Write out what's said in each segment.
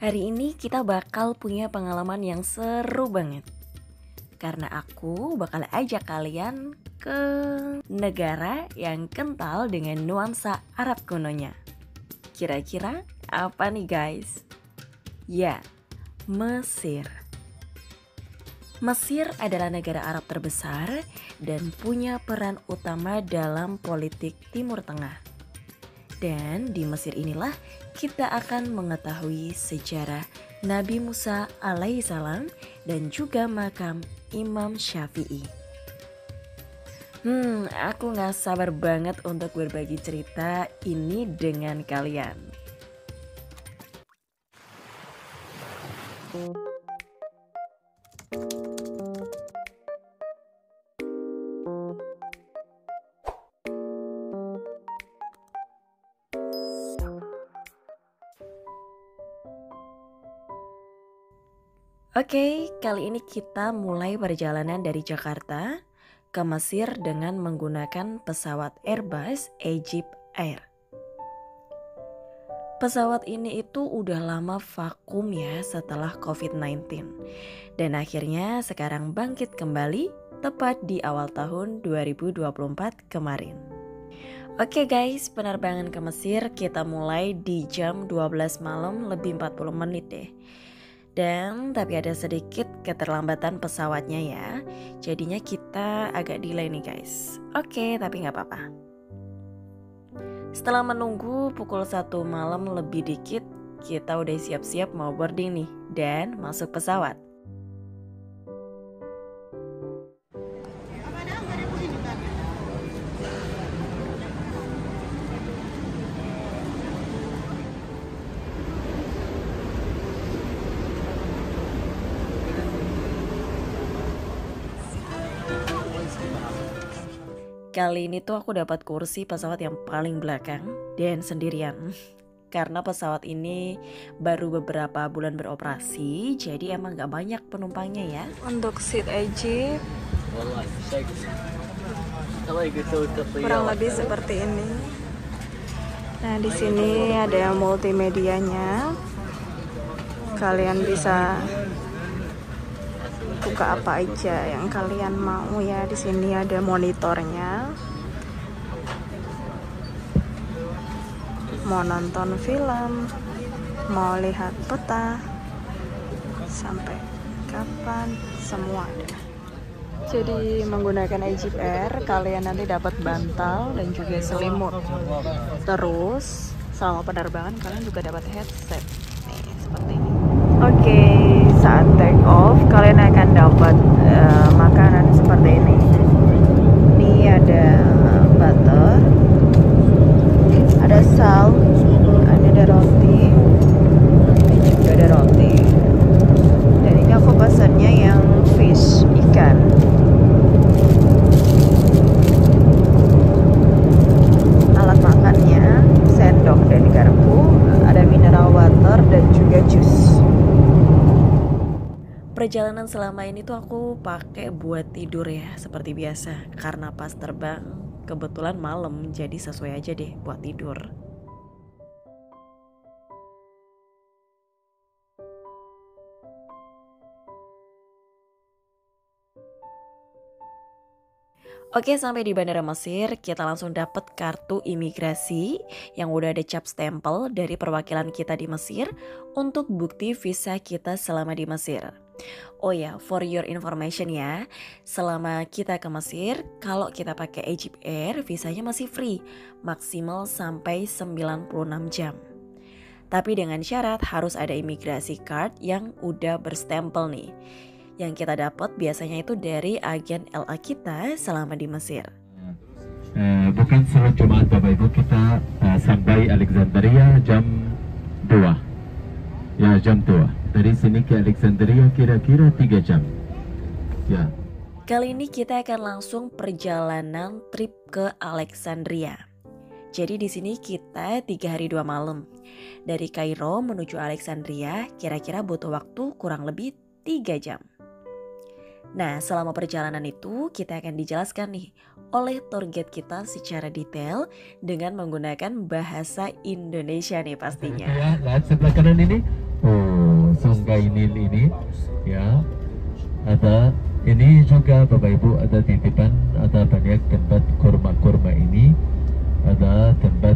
Hari ini kita bakal punya pengalaman yang seru banget. Karena aku bakal ajak kalian ke negara yang kental dengan nuansa Arab kunonya. Kira-kira apa nih guys? Ya, Mesir. Mesir adalah negara Arab terbesar dan punya peran utama dalam politik Timur Tengah. Dan di Mesir inilah kita akan mengetahui sejarah Nabi Musa alaihissalam dan juga makam Imam Syafi'i. Aku gak sabar banget untuk berbagi cerita ini dengan kalian. Oke, kali ini kita mulai perjalanan dari Jakarta ke Mesir dengan menggunakan pesawat Airbus Egypt Air. Pesawat ini itu udah lama vakum ya setelah COVID-19 dan akhirnya sekarang bangkit kembali tepat di awal tahun 2024 kemarin. Oke guys, penerbangan ke Mesir kita mulai di jam 12 malam lebih 40 menit deh. Dan tapi ada sedikit keterlambatan pesawatnya ya. Jadinya kita agak delay nih guys. Oke, tapi gak apa-apa. Setelah menunggu pukul 1 malam lebih dikit, kita udah siap-siap mau boarding nih dan masuk pesawat. Kali ini tuh aku dapat kursi pesawat yang paling belakang dan sendirian. Karena pesawat ini baru beberapa bulan beroperasi, jadi emang gak banyak penumpangnya ya. Untuk seat Egypt kurang lebih seperti ini. Nah di sini ada multimedianya. Kalian bisa buka apa aja yang kalian mau ya. Di sini ada monitornya. Mau nonton film, mau lihat peta, sampai kapan semua ada. Jadi menggunakan Egypt Air kalian nanti dapat bantal dan juga selimut. Terus selama penerbangan kalian juga dapat headset. Nih seperti ini. Oke, saat take off kalian akan dapat makanan seperti ini. Ini ada butter, ada sal, ada roti, dan juga ada roti. Dan ini aku pesannya yang fish, ikan. Alat makannya, sendok dan garpu, ada mineral water dan juga jus. Perjalanan selama ini tuh aku pakai buat tidur ya seperti biasa. Karena pas terbang kebetulan malam, jadi sesuai aja deh buat tidur. Oke, sampai di Bandara Mesir, kita langsung dapat kartu imigrasi yang udah ada cap stempel dari perwakilan kita di Mesir untuk bukti visa kita selama di Mesir. Oh ya, for your information ya, selama kita ke Mesir, kalau kita pakai Egypt Air, visanya masih free, maksimal sampai 96 jam. Tapi dengan syarat harus ada imigrasi card yang udah berstempel nih. Yang kita dapat biasanya itu dari agen LA kita selama di Mesir. Bukan salat Jumat Bapak Ibu, kita sampai Alexandria jam 2. Ya, jam 2. Dari sini ke Alexandria kira-kira 3 jam. Ya. Kali ini kita akan langsung perjalanan trip ke Alexandria. Jadi di sini kita 3 hari 2 malam. Dari Kairo menuju Alexandria kira-kira butuh waktu kurang lebih 3 jam. Nah, selama perjalanan itu kita akan dijelaskan nih oleh tour guide kita secara detail dengan menggunakan bahasa Indonesia nih pastinya. Ya, lihat sebelah kanan ini Oh, Sungai Nil ini, ya. Ada ini juga Bapak Ibu, ada titipan, ada banyak tempat kurma-kurma ini. Ada tempat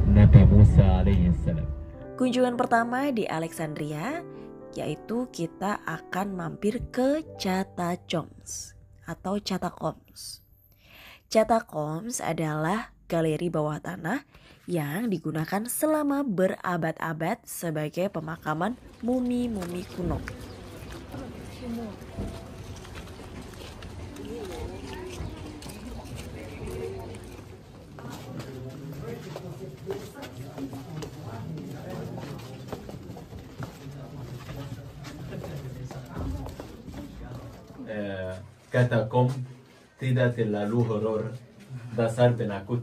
Nabi Musa alaihissalam. Kunjungan pertama di Alexandria yaitu kita akan mampir ke Catacombs atau Catacombs. Catacombs adalah galeri bawah tanah yang digunakan selama berabad-abad sebagai pemakaman mumi-mumi kuno. Katakom tidak terlalu horor, dasar penakut,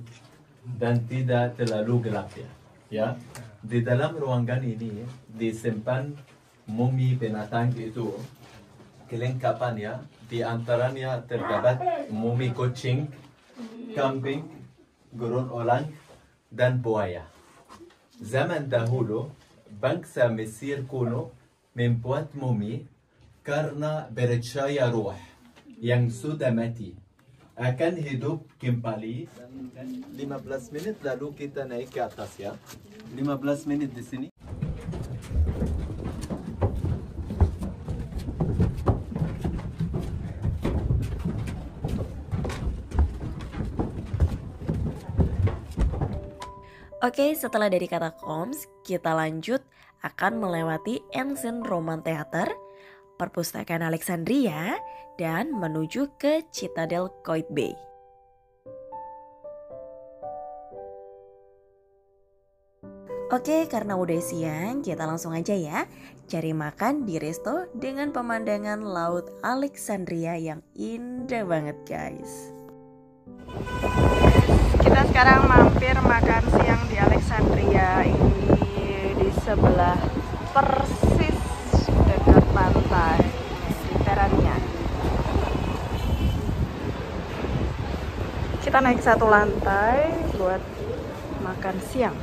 dan tidak terlalu gelap ya. Di dalam ruangan ini disimpan mumi binatang itu, kelengkapannya, di antaranya terdapat mumi kucing, kambing, gurun elang, dan buaya. Zaman dahulu, bangsa Mesir kuno membuat mumi karena percaya ruh yang sudah mati akan hidup kembali. 15 menit lalu kita naik ke atas ya. 15 menit di sini. Oke, setelah dari Catacombs, kita lanjut akan melewati Ancient Roman Theater, Perpustakaan Alexandria, dan menuju ke Citadel Coit-Bay. Oke, karena udah siang, kita langsung aja ya cari makan di resto dengan pemandangan Laut Alexandria yang indah banget guys. Kita sekarang mampir makan siang di Alexandria, ini di sebelah persis dekat pantai Mediterania. Kita naik satu lantai buat makan siang.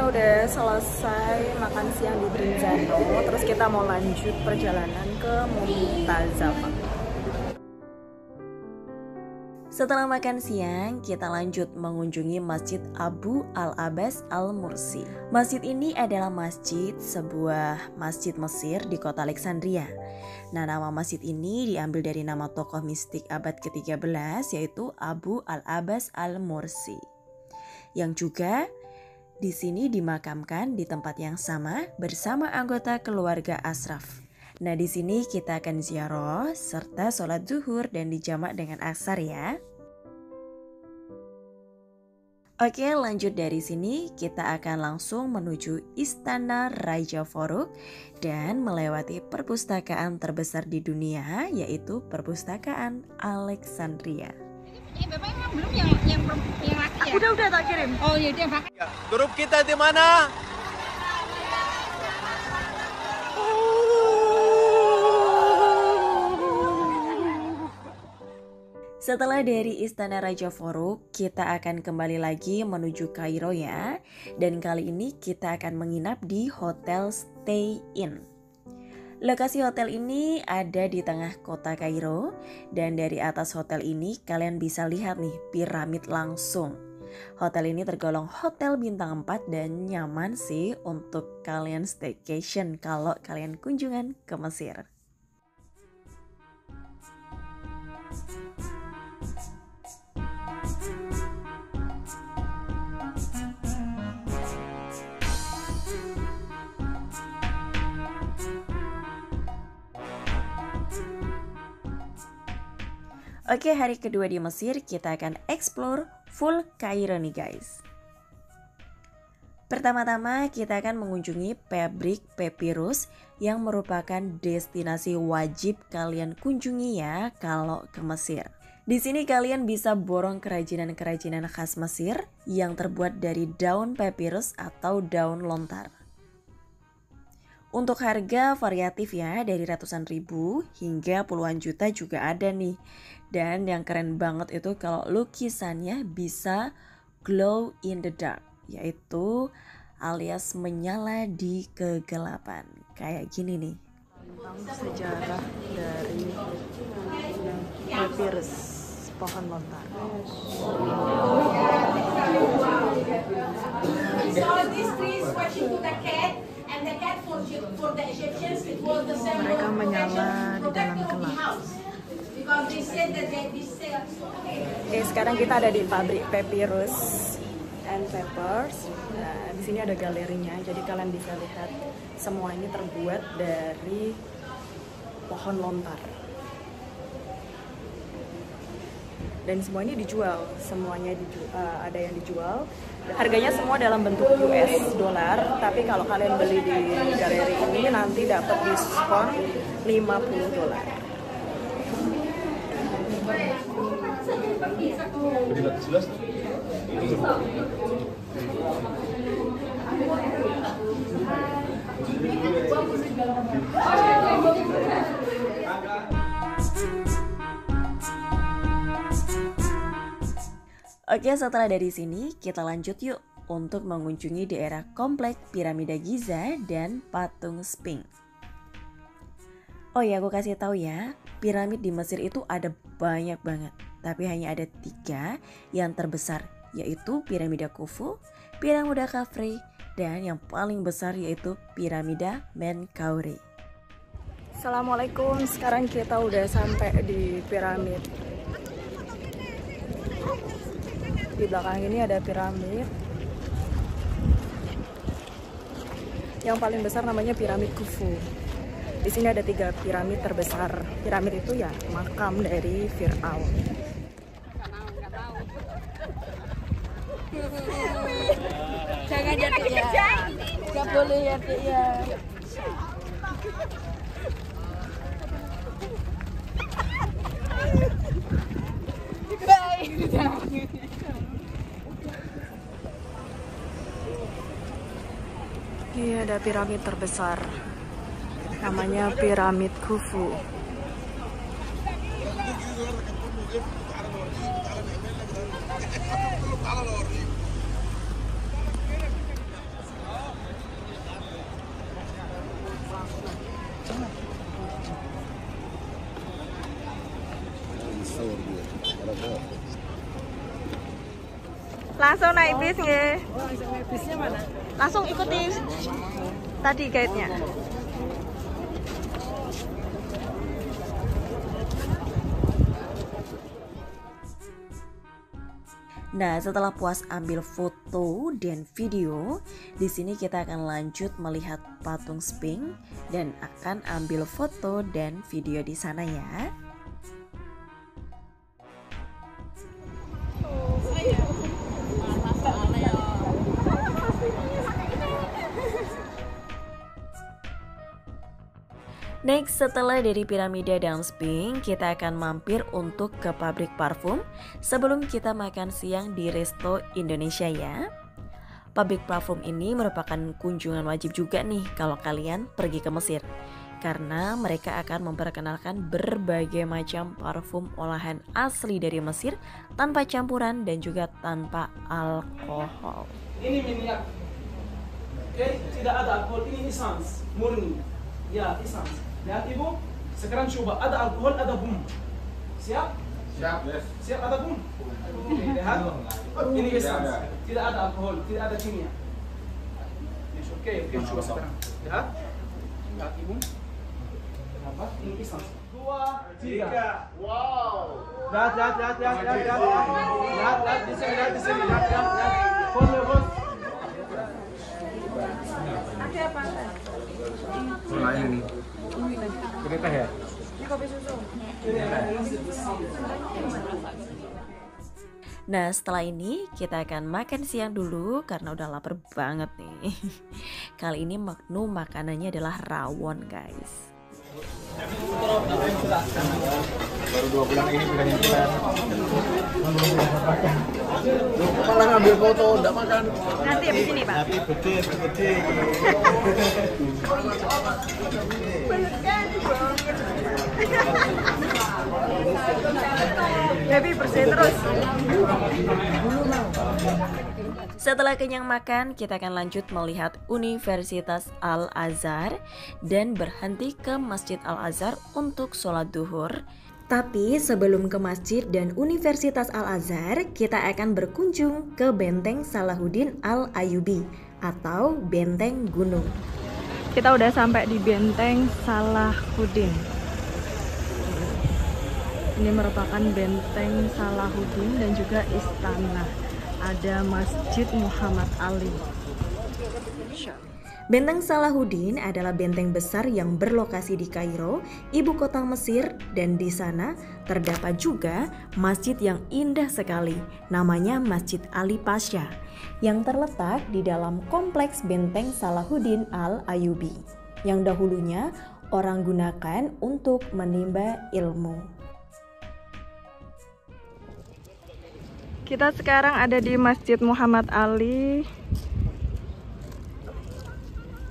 Udah selesai makan siang di Brinzano, terus kita mau lanjut perjalanan ke Mumtazah. Setelah makan siang, kita lanjut mengunjungi Masjid Abu Al-Abbas Al-Mursi. Masjid ini adalah sebuah masjid Mesir di kota Alexandria. Nah, nama masjid ini diambil dari nama tokoh mistik abad ke-13 yaitu Abu Al-Abbas Al-Mursi, yang juga di sini dimakamkan di tempat yang sama bersama anggota keluarga Ashraf. Nah, di sini kita akan ziarah serta sholat zuhur dan dijamak dengan asar ya. Oke, lanjut dari sini kita akan langsung menuju Istana Raja Farouk dan melewati perpustakaan terbesar di dunia yaitu Perpustakaan Alexandria. Bapak emang belum yang laki ya? Udah tak kirim. Oh iya dia pakai. Grup kita di mana? Setelah dari Istana Raja Farouk, kita akan kembali lagi menuju Kairo ya. Dan kali ini kita akan menginap di Hotel Stay Inn. Lokasi hotel ini ada di tengah kota Kairo, dan dari atas hotel ini kalian bisa lihat nih piramid langsung. Hotel ini tergolong hotel bintang 4 dan nyaman sih untuk kalian staycation kalau kalian kunjungan ke Mesir. Oke, hari kedua di Mesir kita akan explore full Kairo nih guys. Pertama-tama kita akan mengunjungi pabrik papyrus yang merupakan destinasi wajib kalian kunjungi ya kalau ke Mesir. Di sini kalian bisa borong kerajinan-kerajinan khas Mesir yang terbuat dari daun papyrus atau daun lontar. Untuk harga variatif ya, dari ratusan ribu hingga puluhan juta juga ada nih. Dan yang keren banget itu kalau lukisannya bisa glow in the dark, yaitu alias menyala di kegelapan. Kayak gini nih. Tentang sejarah dari papyrus pohon lontar. Mereka menyala di dalam gelap. Oke, sekarang kita ada di pabrik papyrus and papers. Nah, di sini ada galerinya, jadi kalian bisa lihat semua ini terbuat dari pohon lontar. Dan semua ini dijual, ada yang dijual. Harganya semua dalam bentuk US dollar, tapi kalau kalian beli di galeri ini nanti dapat diskon $50. Oke, setelah dari sini kita lanjut yuk untuk mengunjungi daerah komplek Piramida Giza dan patung Sphinx. Oh ya, aku kasih tahu ya, piramid di Mesir itu ada banyak banget, tapi hanya ada 3 yang terbesar, yaitu Piramida Khufu, Piramida Khafre, dan yang paling besar yaitu Piramida Menkaure. Assalamualaikum, sekarang kita udah sampai di piramid. Di belakang ini ada piramid. Yang paling besar namanya Piramid Khufu. Di sini ada 3 piramid terbesar. Piramid itu ya makam dari Fir'aun. Jangan jatuh ya. Gak boleh jatuh ya. Ini ada piramid terbesar. Namanya Piramid Khufu. Langsung naik bis nggih. Bisnya mana? Langsung ikuti tadi guide-nya. Nah, setelah puas ambil foto dan video, di sini kita akan lanjut melihat patung Sphinx dan akan ambil foto dan video di sana ya. Next, setelah dari piramida dan Sphinx, kita akan mampir untuk ke pabrik parfum sebelum kita makan siang di Resto Indonesia ya. Pabrik parfum ini merupakan kunjungan wajib juga nih kalau kalian pergi ke Mesir, karena mereka akan memperkenalkan berbagai macam parfum olahan asli dari Mesir tanpa campuran dan juga tanpa alkohol. Ini minyak, oke, tidak ada alkohol, ini essence, murni, ya essence. Lihat ibu, sekarang coba ada alkohol, ada bum. Siap? Siap, yes. Siap, ada bum. Lihat, ini essence, tidak ada alkohol, tidak ada kimia. Oke, coba sekarang. Lihat, lihat ibu. Apa? Ini essence. 2, 3. Wow. Lihat, di sini, lihat. Bos. Ada apa? Lain ini. Ini teh ya? Ini kopi susu. Nah, setelah ini kita akan makan siang dulu karena udah lapar banget nih. Kali ini menu makanannya adalah rawon, guys. Baru 2 bulan ini sudah nyempelan. Malah ngambil foto, enggak makan. Nanti habis ini, Pak. Nanti betul. Happy bersih terus. Setelah kenyang makan, kita akan lanjut melihat Universitas Al-Azhar dan berhenti ke Masjid Al-Azhar untuk sholat duhur. Tapi sebelum ke masjid dan Universitas Al-Azhar, kita akan berkunjung ke Benteng Salahuddin Al-Ayyubi atau Benteng Gunung. Kita udah sampai di Benteng Salahuddin. Ini merupakan Benteng Salahuddin dan juga istana. Ada Masjid Muhammad Ali. Benteng Salahuddin adalah benteng besar yang berlokasi di Kairo, ibu kota Mesir, dan di sana terdapat juga masjid yang indah sekali, namanya Masjid Ali Pasha, yang terletak di dalam kompleks Benteng Salahuddin Al-Ayyubi, yang dahulunya orang gunakan untuk menimba ilmu. Kita sekarang ada di Masjid Muhammad Ali.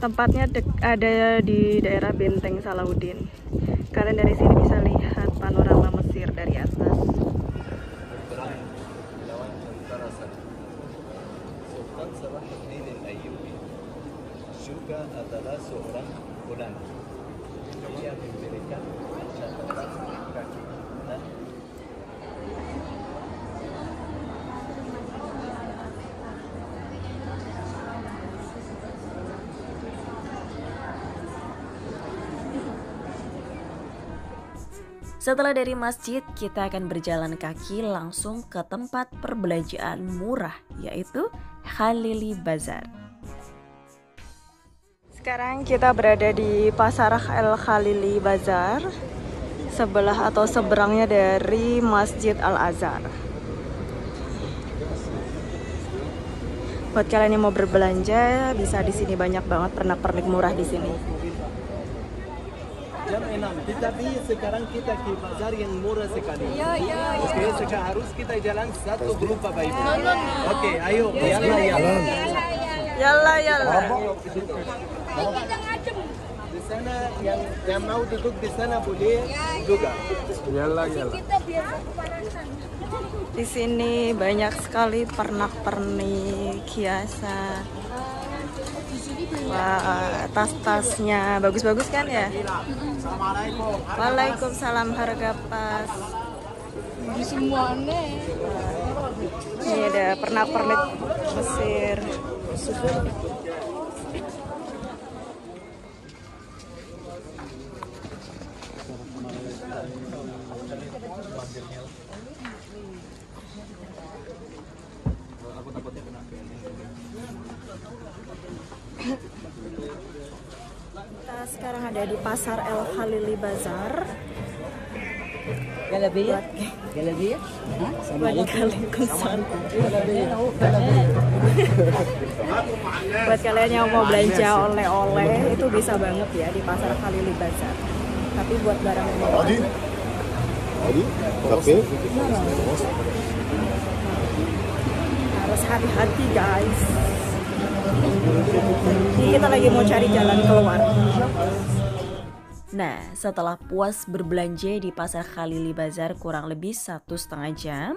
Tempatnya ada di daerah Benteng Salahuddin. Kalian dari sini bisa lihat panorama Mesir dari atas. Sultan Salahuddin Al-Ayyubi juga adalah seorang ulama. Dia memberikan catatan kaki. Setelah dari masjid, kita akan berjalan kaki langsung ke tempat perbelanjaan murah, yaitu Khalili Bazar. Sekarang kita berada di Pasar El Khalili Bazar, sebelah atau seberangnya dari Masjid Al-Azhar. Buat kalian yang mau berbelanja, bisa di sini, banyak banget pernak-pernik murah di sini. Jam 6, tetapi sekarang kita ke bazar yang murah sekali. Iya. Oke, sekarang harus kita jalan satu grup Bapak Ibu. Oke, ayo. Yalla. Di sana yang mau duduk di sana boleh juga. Yalla. Di sini banyak sekali pernak-pernik, hiasan. Wah, tas-tasnya bagus-bagus kan ya? Assalamualaikum. Waalaikumsalam, harga pas. Semuanya. Ini ada pernak-pernik Mesir. Kita sekarang ada di Pasar El Khalili Bazar. Galabiyah? Buat kalian yang mau belanja oleh-oleh itu bisa banget ya di Pasar Khalili Bazar. Tapi buat barang yang harus hati-hati, guys. Ini kita lagi mau cari jalan keluar. Nah, setelah puas berbelanja di Pasar Khalili Bazar kurang lebih 1,5 jam,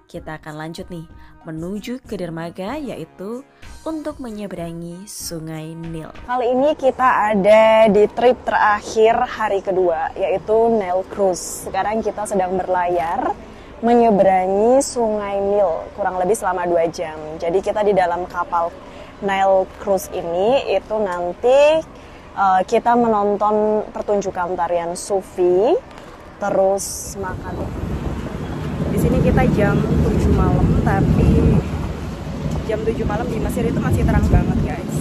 kita akan lanjut nih menuju ke dermaga, yaitu untuk menyeberangi Sungai Nil. Kali ini kita ada di trip terakhir hari kedua, yaitu Nile Cruise. Sekarang kita sedang berlayar menyeberangi Sungai Nil kurang lebih selama 2 jam. Jadi kita di dalam kapal Nile Cruise ini itu nanti kita menonton pertunjukan tarian Sufi, terus makan. Di sini kita jam 7 malam, tapi jam 7 malam di Mesir itu masih terang banget, guys.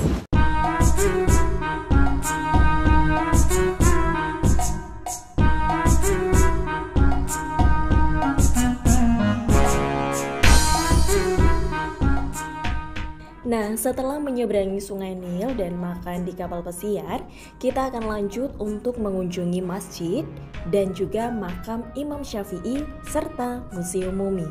setelah menyeberangi Sungai Nil dan makan di kapal pesiar, kita akan lanjut untuk mengunjungi masjid dan juga makam Imam Syafi'i serta Museum Mumi.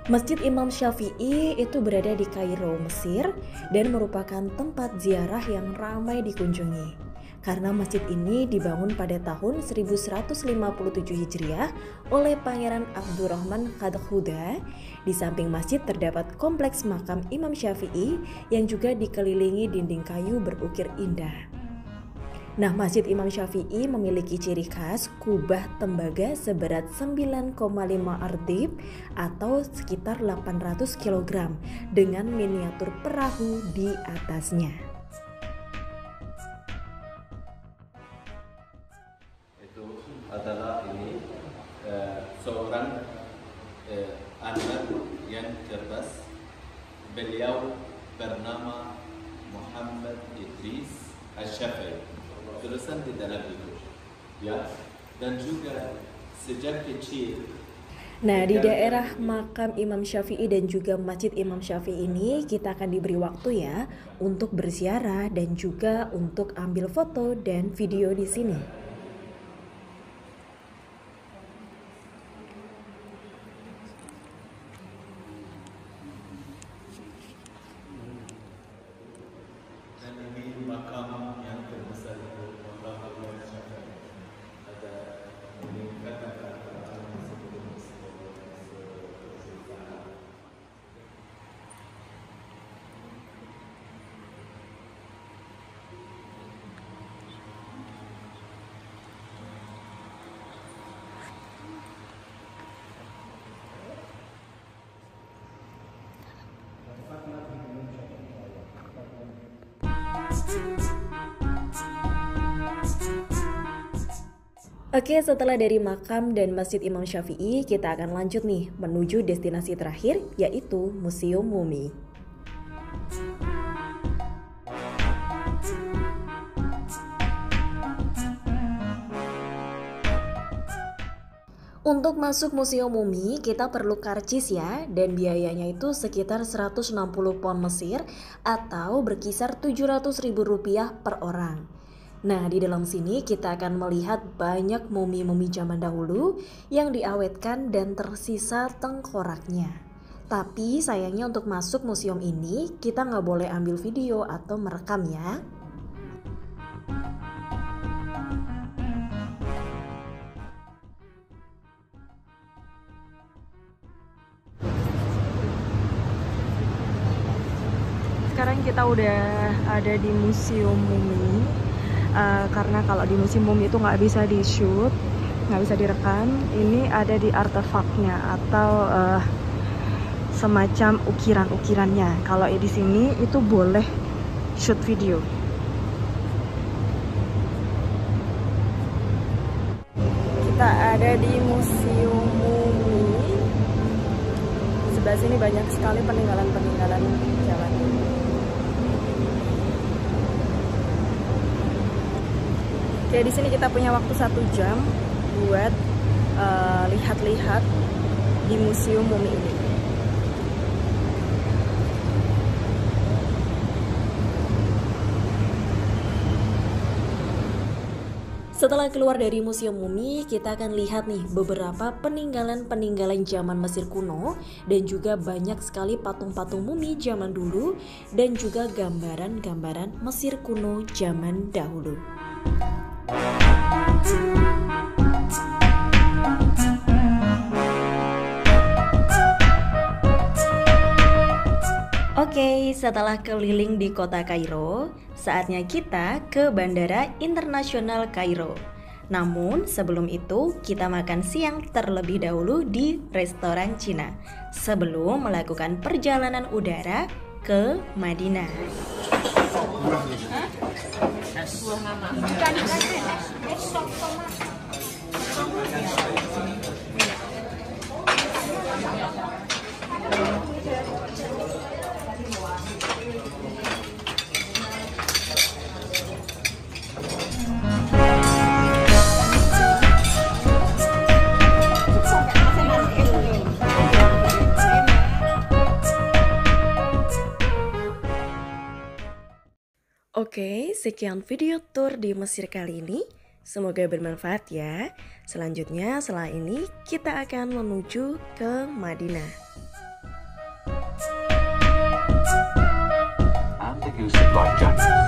Masjid Imam Syafi'i itu berada di Kairo, Mesir, dan merupakan tempat ziarah yang ramai dikunjungi. Karena masjid ini dibangun pada tahun 1157 Hijriah oleh Pangeran Abdurrahman Khadhuda. Di samping masjid terdapat kompleks makam Imam Syafi'i yang juga dikelilingi dinding kayu berukir indah. Nah, Masjid Imam Syafi'i memiliki ciri khas kubah tembaga seberat 9,5 ardib atau sekitar 800 kg dengan miniatur perahu di atasnya. Itu adalah ini seorang anak yang cerdas. Beliau bernama Muhammad Idris Asy-Syafi'i. Tulisan di dalam itu, ya. Dan juga sejak kecil. Nah, di daerah makam Imam Syafi'i dan juga Masjid Imam Syafi'i ini kita akan diberi waktu ya untuk berziarah dan juga untuk ambil foto dan video di sini. Dan ini makam yang terbesar itu Muhammad Syafi'i. Ada ini kata-kata sebelum Oke, setelah dari makam dan Masjid Imam Syafi'i, kita akan lanjut nih menuju destinasi terakhir, yaitu Museum Mumi. Untuk masuk Museum Mumi, kita perlu karcis ya, dan biayanya itu sekitar 160 pound Mesir atau berkisar Rp700.000 per orang. Nah, di dalam sini kita akan melihat banyak mumi-mumi zaman dahulu yang diawetkan dan tersisa tengkoraknya. Tapi sayangnya untuk masuk museum ini, kita nggak boleh ambil video atau merekam ya. Sekarang kita udah ada di Museum Mumi. Karena kalau di Museum Mumi itu nggak bisa di shoot, nggak bisa direkam. Ini ada di artefaknya atau semacam ukiran-ukirannya. Kalau di sini itu boleh shoot video. Kita ada di Museum Mumi. Sebelah sini banyak sekali peninggalan-peninggalan zaman. Oke, di sini kita punya waktu 1 jam buat lihat-lihat di Museum Mumi ini. Setelah keluar dari Museum Mumi, kita akan lihat nih beberapa peninggalan-peninggalan zaman Mesir kuno dan juga banyak sekali patung-patung mumi zaman dulu dan juga gambaran-gambaran Mesir kuno zaman dahulu. Oke, setelah keliling di kota Kairo, saatnya kita ke Bandara Internasional Kairo. Namun sebelum itu kita makan siang terlebih dahulu di restoran Cina sebelum melakukan perjalanan udara ke Madinah. Oke, sekian video tour di Mesir kali ini. Semoga bermanfaat ya. Selanjutnya setelah ini kita akan menuju ke Madinah. And the use of life jackets.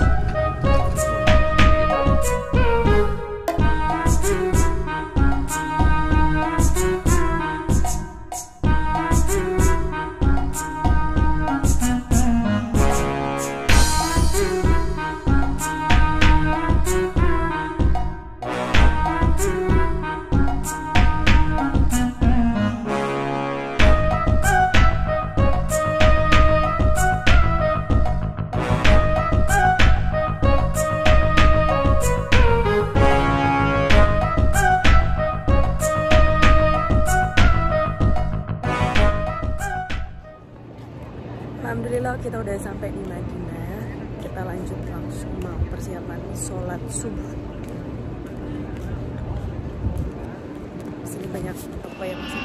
Alhamdulillah kita udah sampai di Madinah. Kita lanjut langsung mau persiapan sholat subuh. Sini banyak toko yang masih